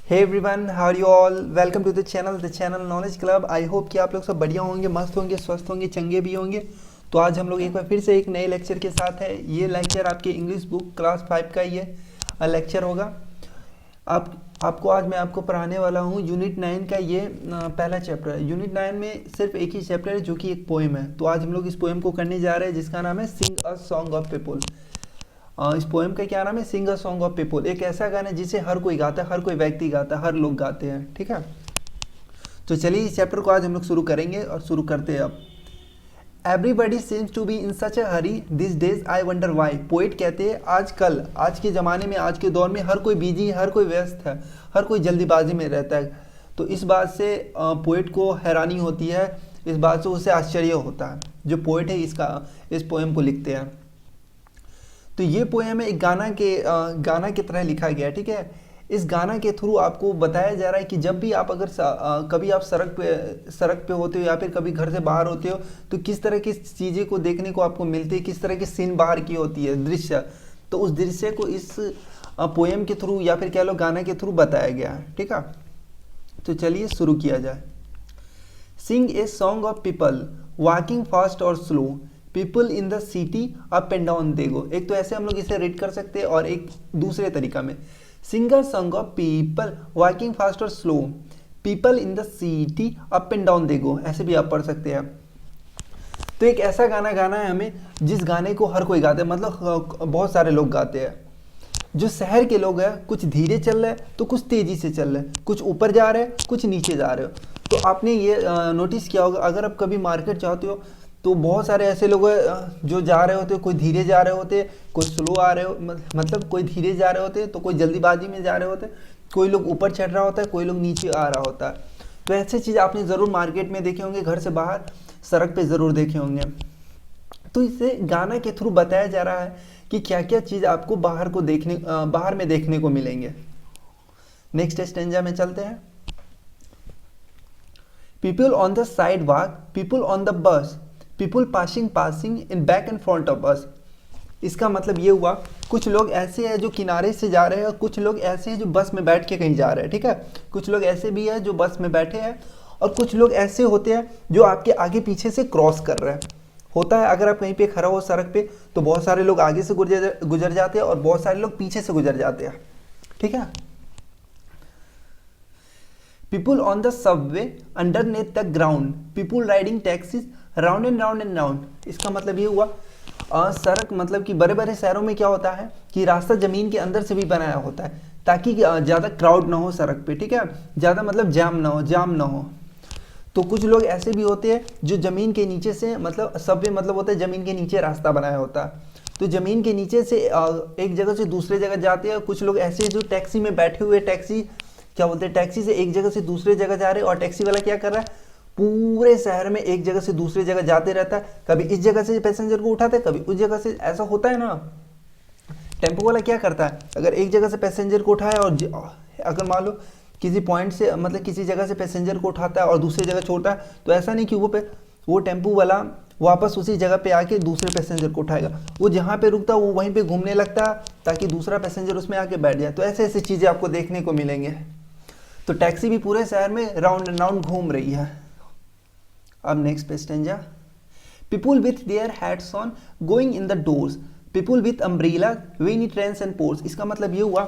Hey everyone, how are you all? Welcome to the channel Knowledge Club. I hope कि आप लोग सब बढ़िया होंगे, मस्त होंगे, स्वस्थ होंगे, चंगे भी होंगे। तो आज हम लोग एक बार फिर से एक नए लेक्चर के साथ है। ये लेक्चर आपके इंग्लिश बुक क्लास 5 का ये लेक्चर होगा। आपको आज मैं आपको पढ़ाने वाला हूँ यूनिट 9 का ये पहला चैप्टर है। यूनिट 9 में सिर्फ एक ही चैप्टर है जो कि एक पोएम है। तो आज हम लोग इस पोएम को करने जा रहे हैं जिसका नाम है sing a song of people. इस पोएम का क्या नाम है? Sing a song of people. एक ऐसा गाना है जिसे हर कोई गाता है, हर कोई व्यक्ति गाता है, हर लोग गाते हैं। ठीक है, तो चलिए इस चैप्टर को आज हम लोग शुरू करेंगे और शुरू करते हैं अब। Everybody seems to be in such a hurry these days I wonder why. Poet कहते हैं आजकल, आज के ज़माने में, आज के दौर में हर कोई बिजी है, हर कोई व्यस्त है, हर कोई जल्दीबाजी में रहता है। तो इस बात से पोइट को हैरानी होती है, इस बात से उसे आश्चर्य होता है। जो पोइट है इस पोएम को लिखते हैं। तो ये पोएम एक गाना की तरह लिखा गया है। ठीक है, इस गाना के थ्रू आपको बताया जा रहा है कि जब भी आप अगर कभी आप सड़क पे होते हो या फिर कभी घर से बाहर होते हो तो किस तरह की चीज़ें को देखने को आपको मिलती है, किस तरह की सीन बाहर की होती है, दृश्य। तो उस दृश्य को इस पोएम के थ्रू या फिर कह लो गाना के थ्रू बताया गया है। ठीक है, तो चलिए शुरू किया जाए। Sing a song of people walking fast और slow, people in the city up and down they go. एक तो ऐसे हम लोग इसे रीड कर सकते हैं और एक दूसरे तरीका में singer song of people walking fast और slow, people in the city up and down they go, ऐसे भी आप पढ़ सकते हैं। तो एक ऐसा गाना गाना है हमें जिस गाने को हर कोई गाता है, मतलब बहुत सारे लोग गाते हैं। जो शहर के लोग हैं कुछ धीरे चल रहे हैं तो कुछ तेजी से चल रहे हैं, कुछ ऊपर जा रहे हैं, कुछ नीचे जा रहे हो। तो आपने ये नोटिस किया होगा, अगर आप कभी मार्केट जाते हो तो बहुत सारे ऐसे लोग हैं जो जा रहे होते, कोई धीरे जा रहे होते, कोई स्लो आ रहे हो, मतलब कोई धीरे जा रहे होते तो कोई जल्दीबाजी में जा रहे होते, कोई लोग ऊपर चढ़ रहा होता है, कोई लोग नीचे आ रहा होता है। तो ऐसी चीज़ आपने ज़रूर मार्केट में देखे होंगे, घर से बाहर सड़क पे ज़रूर देखे होंगे। तो इसे गाना के थ्रू बताया जा रहा है कि क्या क्या चीज़ आपको बाहर में देखने को मिलेंगे। नेक्स्ट स्टेंजा में चलते हैं। People on the side walk, people on the bus, people passing in back and front of बस। इसका मतलब ये हुआ, कुछ लोग ऐसे हैं जो किनारे से जा रहे हैं और कुछ लोग ऐसे हैं जो बस में बैठ के कहीं जा रहे हैं। ठीक है, कुछ लोग ऐसे भी हैं जो बस में बैठे हैं और कुछ लोग ऐसे होते हैं जो आपके आगे पीछे से क्रॉस कर रहे हैं। होता है अगर आप कहीं पे खड़ा हो सड़क पे तो बहुत सारे लोग आगे से गुजर जाते हैं और बहुत सारे लोग पीछे से गुजर जाते हैं। ठीक है, people on the Subway underneath the ground, people riding taxis round and round and round. इसका मतलब ये हुआ, सड़क मतलब कि बड़े बड़े शहरों में क्या होता है कि रास्ता जमीन के अंदर से भी बनाया होता है ताकि ज़्यादा क्राउड ना हो सड़क पे। ठीक है, ज़्यादा मतलब जाम ना हो। तो कुछ लोग ऐसे भी होते हैं जो ज़मीन के नीचे से, मतलब सबवे मतलब होता है ज़मीन के नीचे रास्ता बनाया होता है, तो ज़मीन के नीचे से एक जगह से दूसरे जगह जाते हैं। कुछ लोग ऐसे जो टैक्सी में बैठे हुए, टैक्सी से एक जगह से दूसरे जगह जा रहे हैं और टैक्सी वाला क्या कर रहा है, पूरे शहर में एक जगह से दूसरे जगह जाते रहता है। कभी इस जगह से पैसेंजर को उठाता है, कभी उस जगह से। ऐसा होता है ना। टेम्पो वाला क्या करता है, अगर एक जगह से पैसेंजर को उठाया और अगर मान लो किसी पॉइंट से, मतलब किसी जगह से पैसेंजर को उठाता है और दूसरी जगह छोड़ता है, तो ऐसा नहीं कि वो टेम्पो वाला वापस उसी जगह पे आके दूसरे पैसेंजर को उठाएगा। वो जहाँ पे रुकता है वो वहीं पे घूमने लगता है ताकि दूसरा पैसेंजर उसमें आके बैठ जाए। तो ऐसे ऐसी चीज़ें आपको देखने को मिलेंगे। तो टैक्सी भी पूरे शहर में राउंड एंड राउंड घूम रही है। अब next stanza. People with their hats on going in the doors, people with umbrella when it rains and pours. इसका मतलब ये हुआ,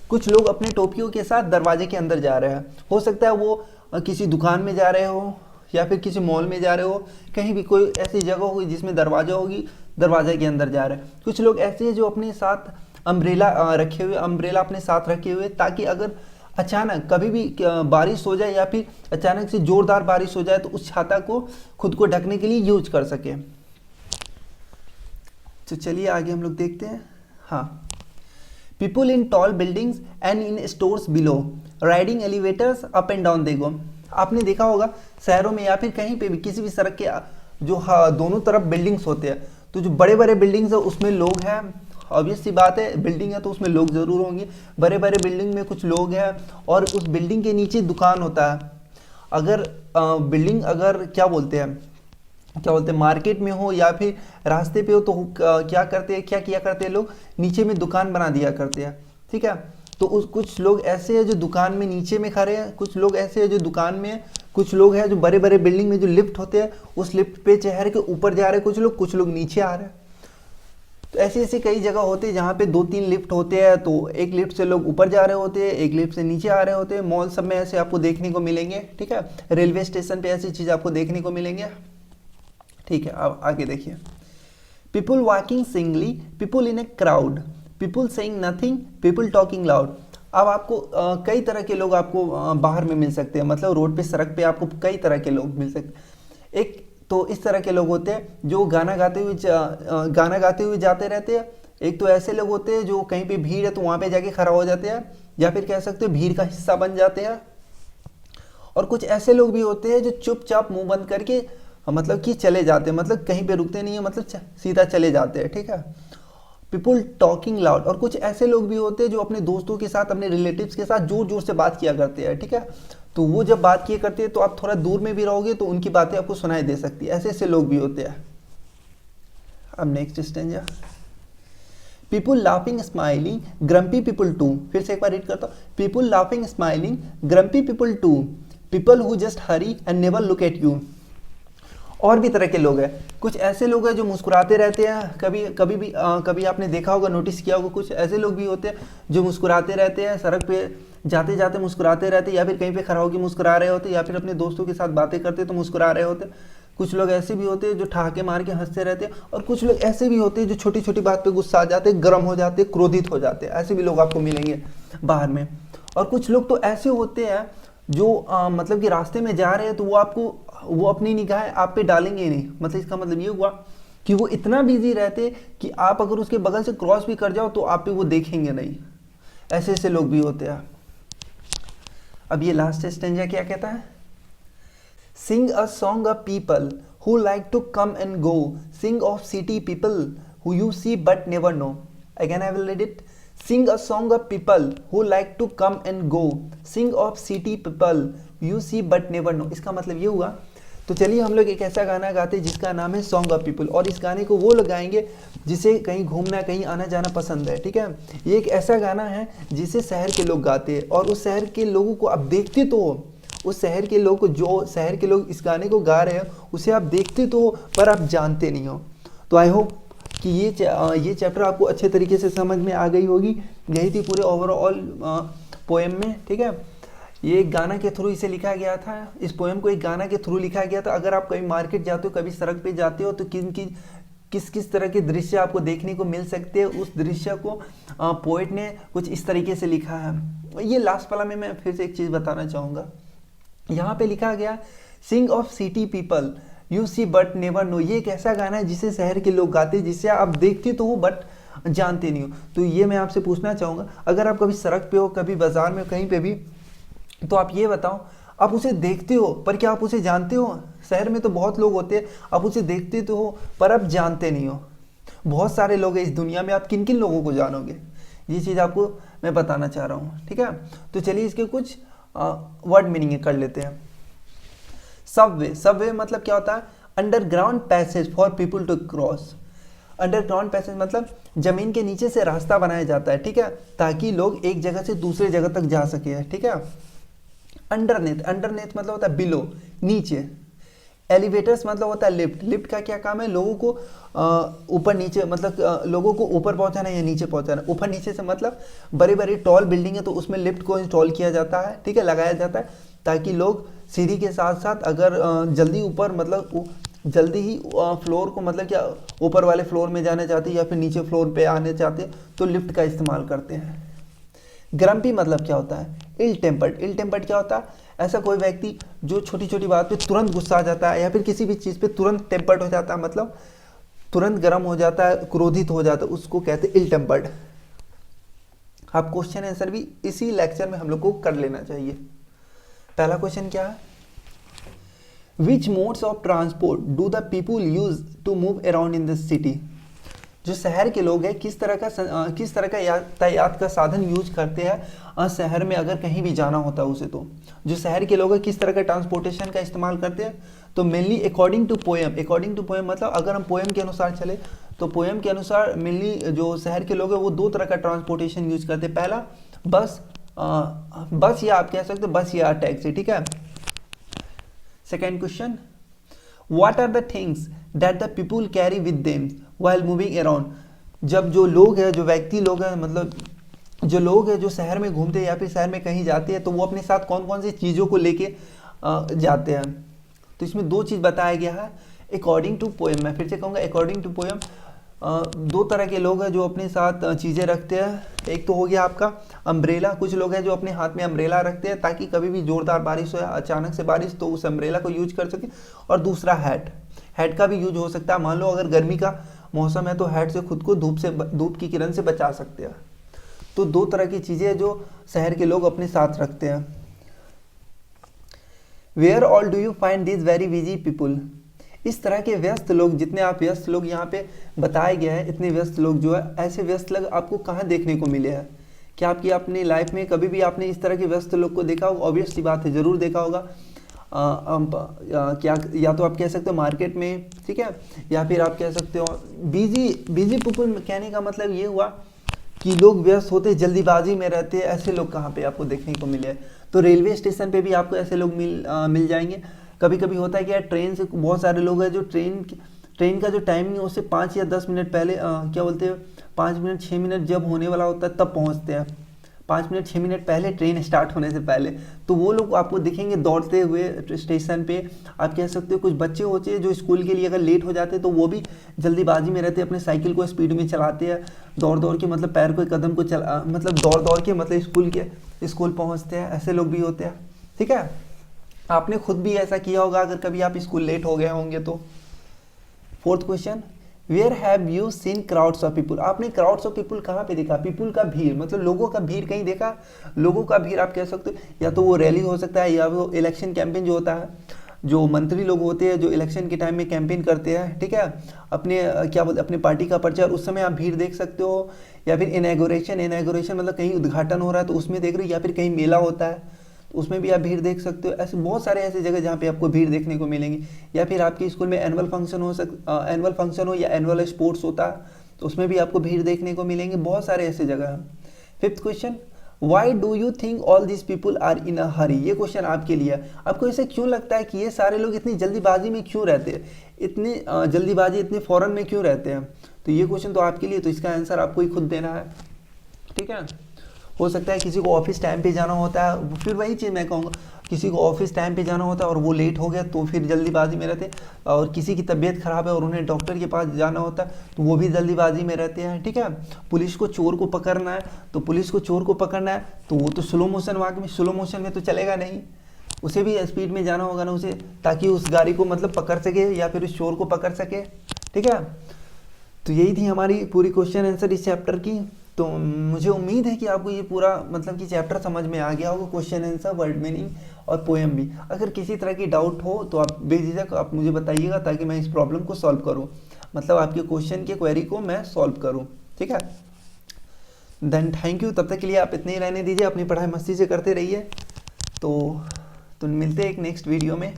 कुछ लोग अपने टोपियों के साथ दरवाजे के अंदर जा रहे हैं। हो सकता है वो किसी दुकान में जा रहे हो या फिर किसी मॉल में जा रहे हो, कहीं भी कोई ऐसी जगह होगी जिसमें दरवाजा होगी, दरवाजे के अंदर जा रहे हैं। कुछ लोग ऐसे हैं जो अपने साथ अम्ब्रेला अपने साथ रखे हुए, ताकि अगर अचानक कभी भी बारिश हो जाए या फिर अचानक से जोरदार बारिश हो जाए तो उस छाता को खुद को ढकने के लिए यूज कर सके। तो चलिए आगे हम लोग देखते हैं। हाँ, people in tall buildings and in stores below, riding elevators up and down they go. आपने देखा होगा शहरों में या फिर कहीं पे भी, किसी भी सड़क के जो दोनों तरफ बिल्डिंग्स होते हैं, तो जो बड़े बड़े बिल्डिंग्स है उसमें लोग हैं। ऑब्वियस सी बात है, बिल्डिंग है तो उसमें लोग ज़रूर होंगे। बड़े बड़े बिल्डिंग में कुछ लोग हैं और उस बिल्डिंग के नीचे दुकान होता है। अगर बिल्डिंग अगर क्या बोलते हैं मार्केट में हो या फिर रास्ते पे हो तो क्या किया करते हैं लोग, नीचे में दुकान बना दिया करते हैं। ठीक है, तो उस कुछ लोग ऐसे हैं जो दुकान में नीचे में खड़े हैं, कुछ लोग ऐसे हैं जो दुकान में हैं, कुछ लोग हैं जो बड़े बड़े बिल्डिंग में जो लिफ्ट होते हैं उस लिफ्ट पे चढ़ के ऊपर जा रहे हैं, कुछ लोग नीचे आ रहे हैं। तो ऐसी ऐसी कई जगह होती है जहाँ पे 2-3 लिफ्ट होते हैं, तो एक लिफ्ट से लोग ऊपर जा रहे होते हैं, एक लिफ्ट से नीचे आ रहे होते हैं। मॉल सब में ऐसे आपको देखने को मिलेंगे, ठीक है। रेलवे स्टेशन पे ऐसी चीज़ आपको देखने को मिलेंगे, ठीक है। अब आगे देखिए, people walking singly, people in a crowd, people saying nothing, people talking loud. अब आपको कई तरह के लोग आपको बाहर में मिल सकते हैं, मतलब रोड पे सड़क पे आपको कई तरह के लोग मिल सकते हैं। एक तो इस तरह के लोग होते हैं जो गाना गाते हुए जाते रहते हैं। एक तो ऐसे लोग होते हैं जो कहीं पे भीड़ है तो वहाँ पे जाके खड़ा हो जाते हैं, या फिर कह सकते हो भीड़ का हिस्सा बन जाते हैं। और कुछ ऐसे लोग भी होते हैं जो चुपचाप मुंह बंद करके मतलब कि चले जाते हैं, मतलब कहीं पे रुकते नहीं है, मतलब सीधा चले जाते हैं, ठीक है। People talking loud. और कुछ ऐसे लोग भी होते हैं जो अपने दोस्तों के साथ, अपने रिलेटिव्स के साथ जोर जोर से बात किया करते हैं, ठीक है। तो वो जब बात किया करते हैं तो आप थोड़ा दूर में भी रहोगे तो उनकी बातें आपको सुनाई दे सकती है। ऐसे ऐसे लोग भी होते हैं। अब next stanza, people laughing smiling, grumpy people too. फिर से एक बार रीड करता हूँ, people laughing smiling, grumpy people too, people who just hurry and never look at you. और भी तरह के लोग हैं, कुछ ऐसे लोग हैं जो मुस्कुराते रहते हैं, कभी आपने देखा होगा, नोटिस किया होगा, कुछ ऐसे लोग भी होते हैं जो मुस्कुराते रहते हैं, सड़क पे जाते जाते मुस्कुराते रहते हैं, या फिर कहीं पे खड़ा होकर मुस्कुरा रहे होते हैं, या फिर अपने दोस्तों के साथ बातें करते तो मुस्कुरा रहे होते। कुछ लोग ऐसे भी होते हैं जो ठहाके मार के हंसते रहते हैं, और कुछ लोग ऐसे भी होते हैं जो छोटी छोटी बात पे गुस्सा आ जाते हैं, गर्म हो जाते हैं, क्रोधित हो जाते हैं। ऐसे भी लोग आपको मिलेंगे बाहर में। और कुछ लोग तो ऐसे होते हैं जो मतलब कि रास्ते में जा रहे हैं तो वो अपनी निगाहें आप पे डालेंगे ही नहीं। मतलब इसका मतलब ये हुआ कि वो इतना बिजी रहते कि आप अगर उसके बगल से क्रॉस भी कर जाओ तो आप पे वो देखेंगे नहीं। ऐसे ऐसे लोग भी होते हैं। अब ये लास्ट स्टेंजा क्या कहता है, sing a song of people who like to come and go, sing of city people who you see but never know. Again I will read it, sing a song of people who like to come and go, sing of city people you see but never know। इसका मतलब ये हुआ। तो चलिए हम लोग एक ऐसा गाना गाते हैं जिसका नाम है सॉन्ग ऑफ पीपल, और इस गाने को वो लोग गाएंगे जिसे कहीं घूमना कहीं आना जाना पसंद है, ठीक है। ये एक ऐसा गाना है जिसे शहर के लोग गाते हैं, और उस शहर के लोगों को आप देखते तो हो, उस शहर के लोग को, जो शहर के लोग इस गाने को गा रहे हैं उसे आप देखते तो हो पर आप जानते नहीं हो। तो आई होप कि ये चैप्टर आपको अच्छे तरीके से समझ में आ गई होगी। यही थी पूरे ओवरऑल पोएम में, ठीक है। ये एक गाना के थ्रू इसे लिखा गया था, इस पोएम को एक गाना के थ्रू लिखा गया था। अगर आप कभी मार्केट जाते हो, कभी सड़क पे जाते हो, तो किस किस तरह के दृश्य आपको देखने को मिल सकते हैं, उस दृश्य को पोएट ने कुछ इस तरीके से लिखा है। ये लास्ट वाला में मैं फिर से एक चीज़ बताना चाहूँगा। यहाँ पे लिखा गया sing of city people you see but never know. ये एक ऐसा गाना है जिसे शहर के लोग गाते हैं, जिसे आप देखते तो हो बट जानते नहीं हो। तो ये मैं आपसे पूछना चाहूँगा, अगर आप कभी सड़क पे हो, कभी बाजार में, कहीं पे भी, तो आप ये बताओ, आप उसे देखते हो पर क्या आप उसे जानते हो? शहर में तो बहुत लोग होते हैं, आप उसे देखते तो हो पर आप जानते नहीं हो। बहुत सारे लोग हैं इस दुनिया में, आप किन किन लोगों को जानोगे? ये चीज़ आपको मैं बताना चाह रहा हूँ, ठीक है। तो चलिए इसके कुछ वर्ड मीनिंग कर लेते हैं। सबवे मतलब क्या होता है? Underground passage for people to cross. Underground passage मतलब जमीन के नीचे से रास्ता बनाया जाता है, ठीक है, ताकि लोग एक जगह से दूसरे जगह तक जा सके, ठीक है। अंडरनेथ मतलब होता है बिलो, नीचे। एलिवेटर्स मतलब होता है लिफ्ट। लिफ्ट का क्या काम है? लोगों को ऊपर नीचे, मतलब लोगों को ऊपर पहुंचाना या नीचे पहुंचाना। ऊपर नीचे से मतलब बड़ी बड़ी टॉल बिल्डिंग है तो उसमें लिफ्ट को इंस्टॉल किया जाता है, ठीक है, लगाया जाता है, ताकि लोग सीढ़ी के साथ साथ अगर जल्दी ऊपर, मतलब जल्दी ही फ्लोर को, मतलब क्या ऊपर वाले फ्लोर में जाना चाहते हैं या फिर नीचे फ्लोर पे आने चाहते हैं तो लिफ्ट का इस्तेमाल करते हैं। ग्रम्पी मतलब क्या होता है? इल टेम्पर्ड। इल टेम्पर्ड क्या होता है? ऐसा कोई व्यक्ति जो छोटी छोटी बात पे तुरंत गुस्सा आ जाता है या फिर किसी भी चीज़ पे तुरंत टेम्पर्ड हो जाता है, मतलब तुरंत गर्म हो जाता है, क्रोधित हो जाता है, उसको कहते हैं इल टेम्पर्ड। आप क्वेश्चन आंसर भी इसी लेक्चर में हम लोग को कर लेना चाहिए। पहला क्वेश्चन क्या है? Which modes of transport do the people use to move around in the city? जो शहर के लोग हैं किस तरह का यातायात का साधन यूज करते हैं शहर में अगर कहीं भी जाना होता है उसे। तो जो शहर के लोग हैं किस तरह का ट्रांसपोर्टेशन का इस्तेमाल करते हैं? तो mainly according to poem. According to poem मतलब अगर हम पोएम के अनुसार चले तो पोएम के अनुसार मेनली जो शहर के लोग हैं वो दो तरह का ट्रांसपोर्टेशन यूज करते हैं। पहला बस बस या आप कह सकते हो बस या टैक्सी, ठीक है। Second question, what are the things that the people carry with them while moving around. जब जो लोग हैं, जो व्यक्ति लोग हैं, मतलब जो लोग हैं जो शहर में घूमते हैं या फिर शहर में कहीं जाते हैं, तो वो अपने साथ कौन कौन सी चीज़ों को लेके जाते हैं। तो इसमें दो चीज़ बताया गया है अकॉर्डिंग टू पोएम। मैं फिर से कहूँगा अकॉर्डिंग टू पोएम। दो तरह के लोग हैं जो अपने साथ चीज़ें रखते हैं। एक तो हो गया आपका अम्ब्रेला। कुछ लोग हैं जो अपने हाथ में अम्ब्रेला रखते हैं ताकि कभी भी ज़ोरदार बारिश हो या अचानक से बारिश तो उस अम्ब्रेला को यूज कर सके। और दूसरा हैट, हैट का भी यूज हो सकता है। मान लो अगर गर्मी का मौसम है तो हैट से खुद को धूप की किरण से बचा सकते हैं। तो दो तरह की चीज़ें जो शहर के लोग अपने साथ रखते हैं। Where all do you find this very busy people. इस तरह के व्यस्त लोग, जितने आप व्यस्त लोग यहाँ पे बताए गए हैं, इतने व्यस्त लोग जो है, ऐसे व्यस्त लोग आपको कहाँ देखने को मिले हैं। क्या आपकी अपनी लाइफ में कभी भी आपने इस तरह के व्यस्त लोग को देखा होगा? ऑब्वियस सी बात है, ज़रूर देखा होगा। क्या या तो आप कह सकते हो मार्केट में, ठीक है, या फिर आप कह सकते हो बिजी पीपल। कहने का मतलब ये हुआ कि लोग व्यस्त होते, जल्दीबाजी में रहते हैं। ऐसे लोग कहाँ पे आपको देखने को मिले हैं? तो रेलवे स्टेशन पे भी आपको ऐसे लोग मिल जाएंगे। कभी कभी होता है कि यार ट्रेन से बहुत सारे लोग हैं जो ट्रेन का जो टाइमिंग है उससे 5 या 10 मिनट पहले क्या बोलते हैं 5 मिनट 6 मिनट जब होने वाला होता है तब पहुंचते हैं। 5 मिनट 6 मिनट पहले, ट्रेन स्टार्ट होने से पहले। तो वो लोग आपको दिखेंगे दौड़ते हुए स्टेशन पे। आप कह सकते हो कुछ बच्चे होते हैं जो स्कूल के लिए अगर लेट हो जाते हैं तो वो भी जल्दीबाजी में रहते हैं, अपने साइकिल को स्पीड में चलाते हैं, दौड़ दौड़ के, मतलब पैर को कदम को मतलब दौड़ दौड़ के, मतलब स्कूल पहुँचते हैं। ऐसे लोग भी होते हैं, ठीक है। आपने खुद भी ऐसा किया होगा अगर कभी आप स्कूल लेट हो गए होंगे तो। Fourth question, where have you seen crowds of people. आपने क्राउड्स ऑफ पीपुल कहाँ पे देखा? पीपुल का भीड़, मतलब लोगों का भीड़ कहीं देखा? लोगों का भीड़ आप कह सकते हो या तो वो रैली हो सकता है, या वो इलेक्शन कैंपेन जो होता है, जो मंत्री लोग होते हैं जो इलेक्शन के टाइम में कैंपेन करते हैं, ठीक है, अपने क्या बोलते अपने पार्टी का प्रचार, उस समय आप भीड़ देख सकते हो। या फिर इनॉग्रेशन मतलब कहीं उद्घाटन हो रहा है तो उसमें देख रहे हो, या फिर कहीं मेला होता है उसमें भी आप भीड़ देख सकते हो। ऐसे बहुत सारे ऐसे जगह जहाँ पे आपको भीड़ देखने को मिलेंगी। या फिर आपके स्कूल में एनुअल फंक्शन हो या एनुअल स्पोर्ट्स होता है तो उसमें भी आपको भीड़ देखने को मिलेंगे। बहुत सारे ऐसे जगह हैं। Fifth question, why do you think all this people are in a hurry. ये क्वेश्चन आपके लिए है। आपको ऐसे क्यों लगता है कि ये सारे लोग इतनी जल्दीबाजी में क्यों रहते हैं, इतनी जल्दीबाजी, इतने फौरन में क्यों रहते हैं? तो ये क्वेश्चन तो आपके लिए, तो इसका आंसर आपको ही खुद देना है, ठीक है। हो सकता है किसी को ऑफिस टाइम पे जाना होता है, फिर वही चीज़ मैं कहूँगा, किसी को ऑफिस टाइम पे जाना होता है और वो लेट हो गया तो फिर जल्दीबाजी में रहते हैं। और किसी की तबीयत खराब है और उन्हें डॉक्टर के पास जाना होता है तो वो भी जल्दीबाजी में रहते हैं, ठीक है। पुलिस को चोर को पकड़ना है तो वो तो स्लो मोशन में तो चलेगा नहीं, उसे भी स्पीड में जाना होगा ना उसे, ताकि उस गाड़ी को मतलब पकड़ सके या फिर उस चोर को पकड़ सके, ठीक है। तो यही थी हमारी पूरी क्वेश्चन आंसर इस चैप्टर की। तो मुझे उम्मीद है कि आपको ये पूरा मतलब कि चैप्टर समझ में आ गया होगा, क्वेश्चन आंसर, वर्ड मीनिंग और पोएम भी। अगर किसी तरह की डाउट हो तो आप बेझिझक आप मुझे बताइएगा ताकि मैं इस प्रॉब्लम को सॉल्व करूं, मतलब आपके क्वेश्चन के क्वेरी को मैं सॉल्व करूं, ठीक है। Then thank you. तब तक के लिए आप इतने ही रहने दीजिए, अपनी पढ़ाई मस्ती से करते रहिए। तो मिलते हैं एक नेक्स्ट वीडियो में।